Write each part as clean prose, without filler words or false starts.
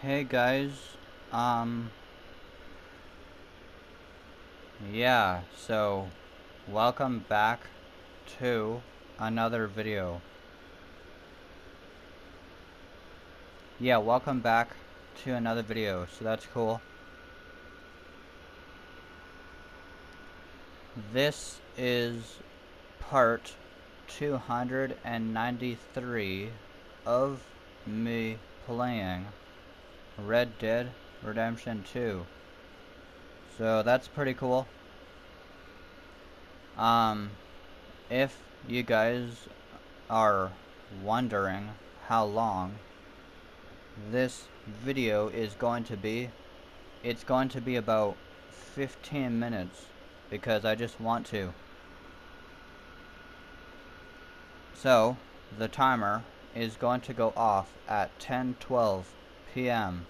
Hey guys, um, yeah, so welcome back to another video. Welcome back to another video, so that's cool. This is part 293 of me playing Red Dead Redemption 2. So that's pretty cool. If you guys are wondering how long this video is going to be, it's going to be about 15 minutes because I just want to. So the timer is going to go off at 10:12 p.m.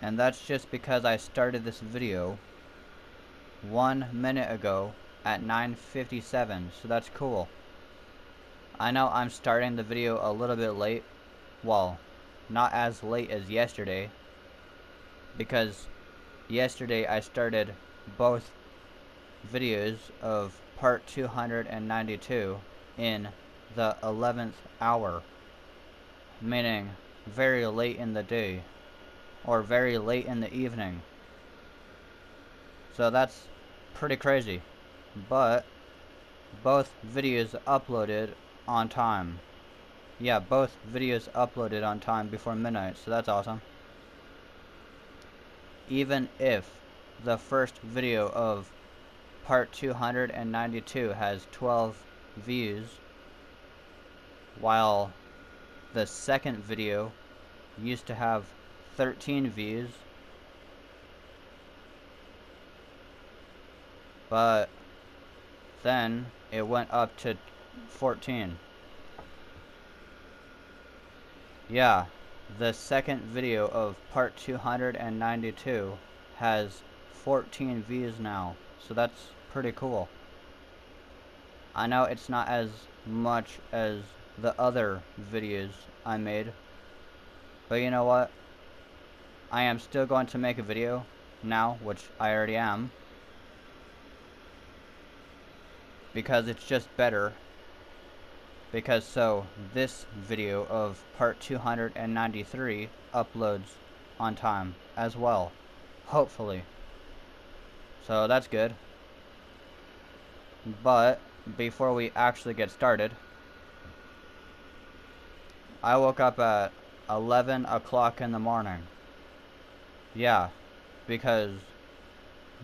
and that's just because I started this video 1 minute ago at 9:57, so that's cool. I know I'm starting the video a little bit late, well, not as late as yesterday, because yesterday I started both videos of part 292 in the 11th hour, meaning very late in the day or very late in the evening. So that's pretty crazy, but both videos uploaded on time. Yeah, both videos uploaded on time before midnight, so that's awesome. Even if the first video of part 292 has 12 views, while the second video used to have 13 views, but then it went up to 14. Yeah, the second video of part 292 has 14 views now, so that's pretty cool. I know it's not as much as the other videos I made, but you know what? I am still going to make a video now, which I already am, because it's just better. Because so this video of part 293 uploads on time as well, hopefully. So that's good. But before we actually get started, I woke up at 11 o'clock in the morning. Yeah, because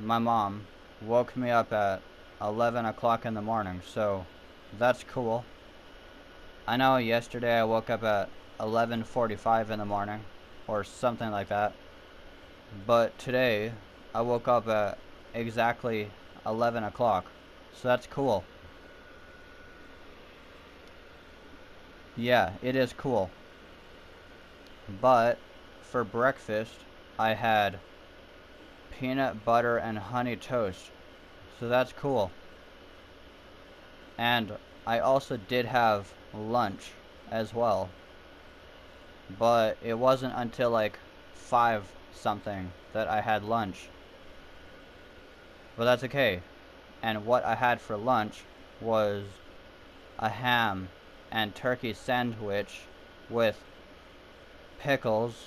my mom woke me up at 11 o'clock in the morning, so that's cool. I know yesterday I woke up at 11:45 in the morning, or something like that. But today, I woke up at exactly 11 o'clock, so that's cool. Yeah, it is cool. But, for breakfast, I had peanut butter and honey toast, so that's cool. And I also did have lunch as well, but it wasn't until like 5 something that I had lunch. But that's okay. And what I had for lunch was a ham and turkey sandwich with pickles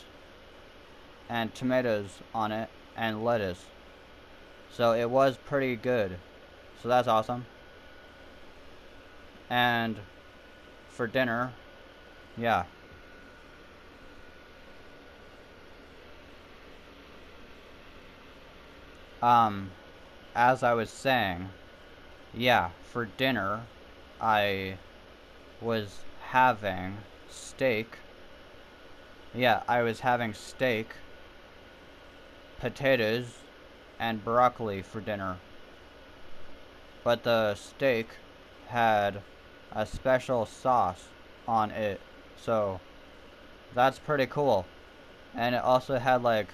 and tomatoes on it and lettuce. So it was pretty good. So that's awesome. And for dinner, yeah. Um, as I was saying, yeah, for dinner, I was having steak. Yeah, I was having steak, potatoes, and broccoli for dinner. But the steak had a special sauce on it, so that's pretty cool. And it also had like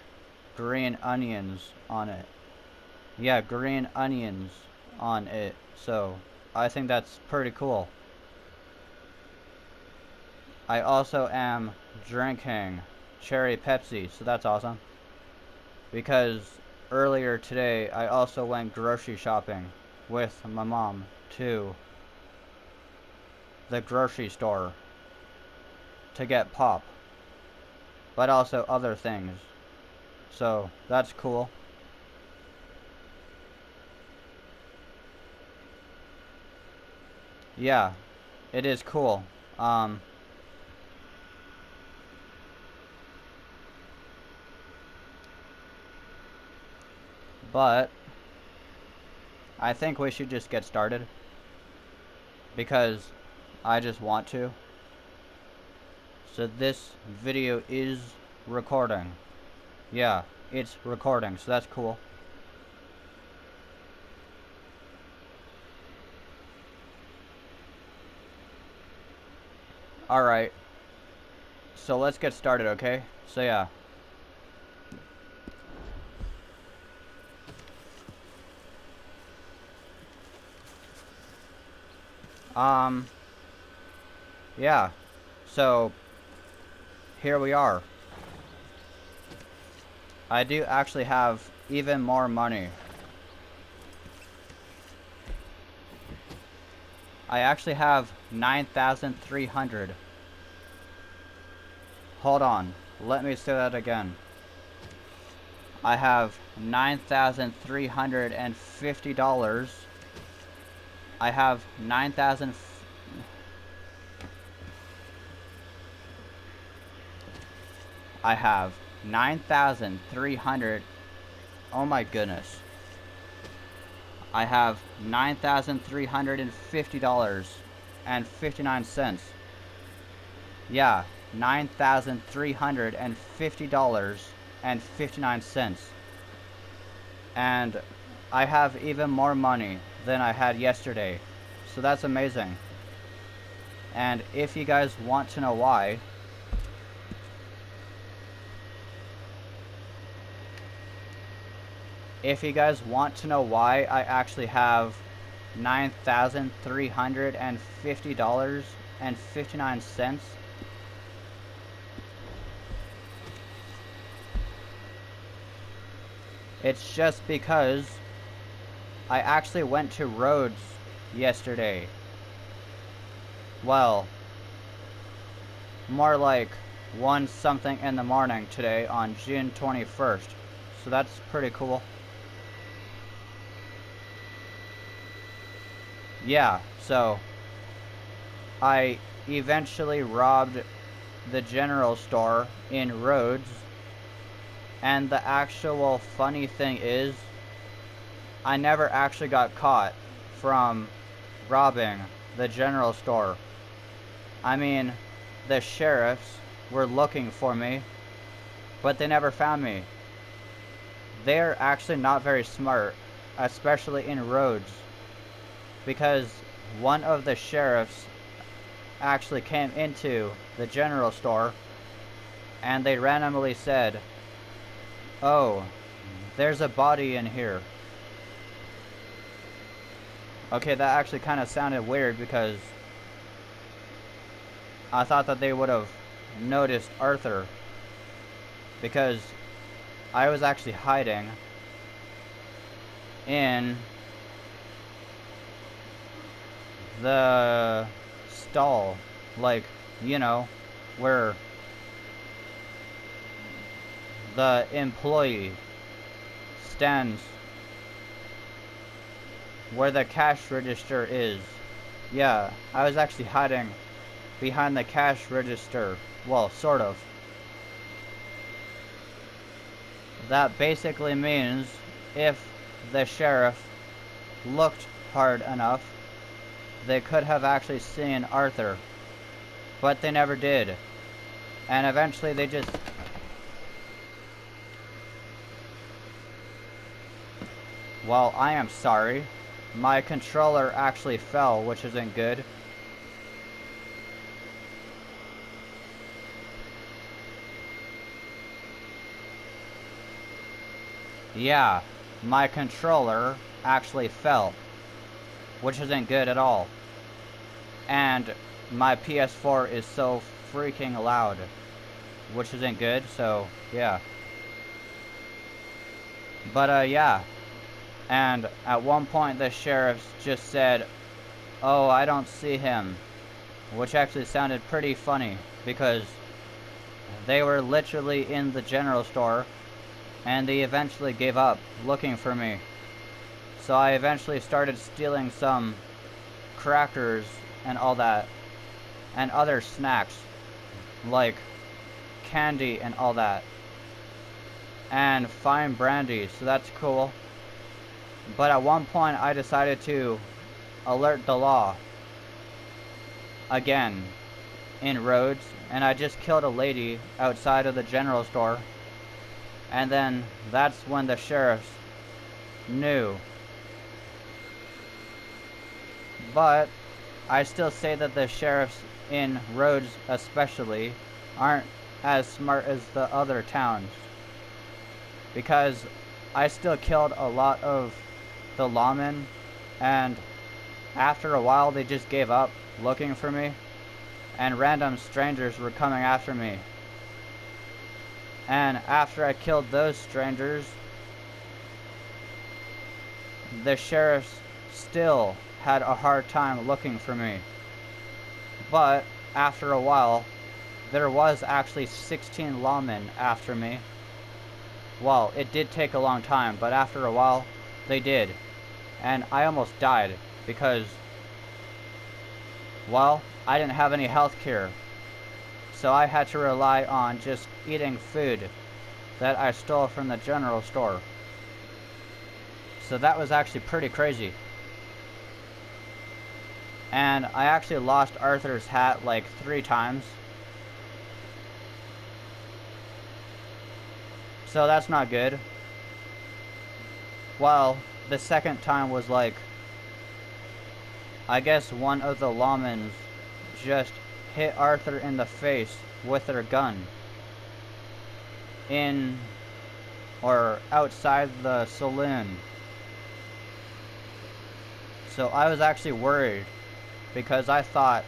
green onions on it. Yeah, green onions on it, so I think that's pretty cool. I also am drinking cherry Pepsi, so that's awesome. Because earlier today, I also went grocery shopping with my mom to the grocery store to get pop, but also other things. So that's cool. Yeah, it is cool. But I think we should just get started because I just want to. So this video is recording. Yeah, it's recording, so that's cool. Alright, so let's get started, okay? So yeah. Yeah, so here we are. I do actually have even more money. I actually have 9,300. Hold on, let me say that again. I have $9,350. I have 9,000. I have 9,300. Oh my goodness. I have $9,350.59. Yeah, $9,350.59. And I have even more money than I had yesterday. So that's amazing. And if you guys want to know why, I actually have $9,350.59, it's just because I actually went to Rhodes yesterday. Well, more like 1 something in the morning today on June 21st. So that's pretty cool. Yeah, so I eventually robbed the general store in Rhodes, and the actual funny thing is, I never actually got caught from robbing the general store. I mean, the sheriffs were looking for me, but they never found me. They're actually not very smart, especially in Rhodes, because one of the sheriffs actually came into the general store and they randomly said, "Oh, there's a body in here." Okay, that actually kind of sounded weird because I thought that they would have noticed Arthur, because I was actually hiding in the stall, like, you know, where the employee stands, where the cash register is. Yeah, I was actually hiding behind the cash register. Well, sort of. That basically means if the sheriff looked hard enough, they could have actually seen Arthur, but they never did. And eventually they just... Well, I am sorry. My controller actually fell, which isn't good. Yeah, my controller actually fell, which isn't good at all. And my PS4 is so freaking loud. which isn't good, so yeah. But yeah. And at one point the sheriffs just said, "Oh, I don't see him," which actually sounded pretty funny because they were literally in the general store and they eventually gave up looking for me. So I eventually started stealing some crackers and all that, and other snacks like candy and all that, and fine brandy, so that's cool. But at one point I decided to alert the law again in Rhodes, and I just killed a lady outside of the general store, and then that's when the sheriffs knew. But I still say that the sheriffs in Rhodes especially aren't as smart as the other towns, because I still killed a lot of the lawmen, and after a while they just gave up looking for me, and random strangers were coming after me. And after I killed those strangers, the sheriffs still had a hard time looking for me. But after a while, there was actually 16 lawmen after me. Well, it did take a long time, but after a while, they did. And I almost died because, well, I didn't have any health care. So I had to rely on just eating food that I stole from the general store. So that was actually pretty crazy. And I actually lost Arthur's hat like 3 times. So that's not good. Well, the second time was like, I guess one of the lawmen just hit Arthur in the face with their gun in or outside the saloon. So I was actually worried because I thought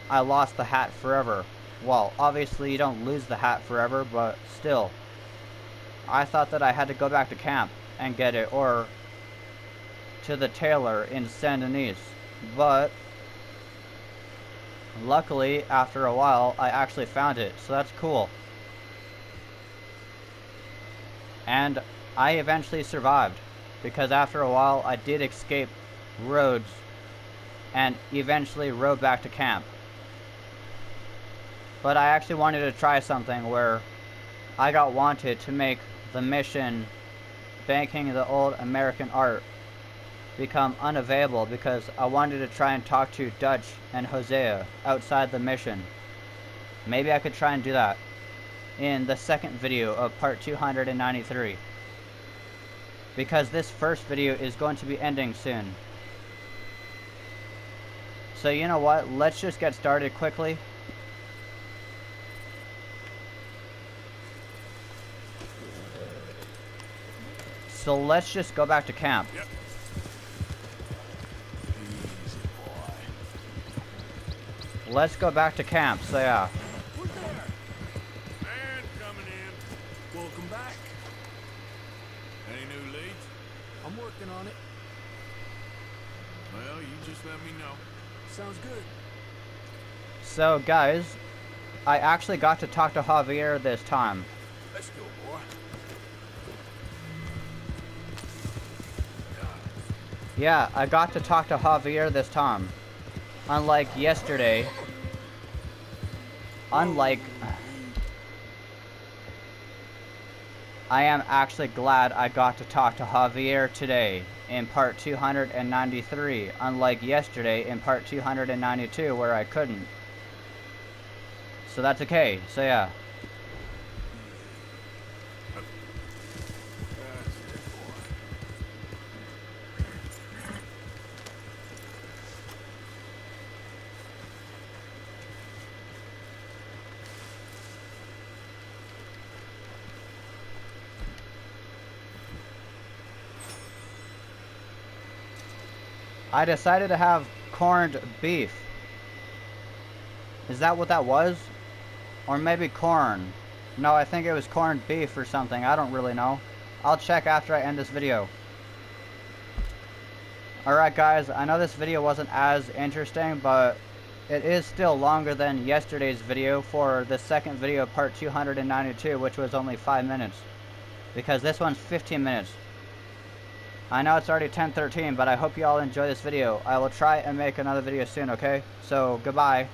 I lost the hat forever. Well, obviously you don't lose the hat forever, but still. I thought that I had to go back to camp and get it, or to the tailor in Saint Denis. But luckily, after a while, I actually found it, so that's cool. And I eventually survived, because after a while I did escape Rhodes and eventually rode back to camp. But I actually wanted to try something where I got wanted to make the mission Banking the Old American Art become unavailable, because I wanted to try and talk to Dutch and Hosea outside the mission. Maybe I could try and do that in the second video of part 293, because this first video is going to be ending soon. So you know what, let's just get started quickly. So let's just go back to camp. Yep. Easy, boy. Let's go back to camp, so yeah. Who's there? Man coming in. Welcome back. Any new leads? I'm working on it. Well, you just let me know. Sounds good. So guys, I actually got to talk to Javier this time. Let's go, boy. Yeah, I got to talk to Javier this time. Unlike yesterday. I am actually glad I got to talk to Javier today in part 293, unlike yesterday in part 292 where I couldn't. So that's okay, so yeah. I decided to have corned beef. Is that what that was? Or maybe corn. No, I think it was corned beef or something. I don't really know. I'll check after I end this video. Alright guys, I know this video wasn't as interesting, but it is still longer than yesterday's video for the second video, part 292, which was only 5 minutes. Because this one's 15 minutes. I know it's already 10:13, but I hope you all enjoy this video. I will try and make another video soon, okay? So, goodbye.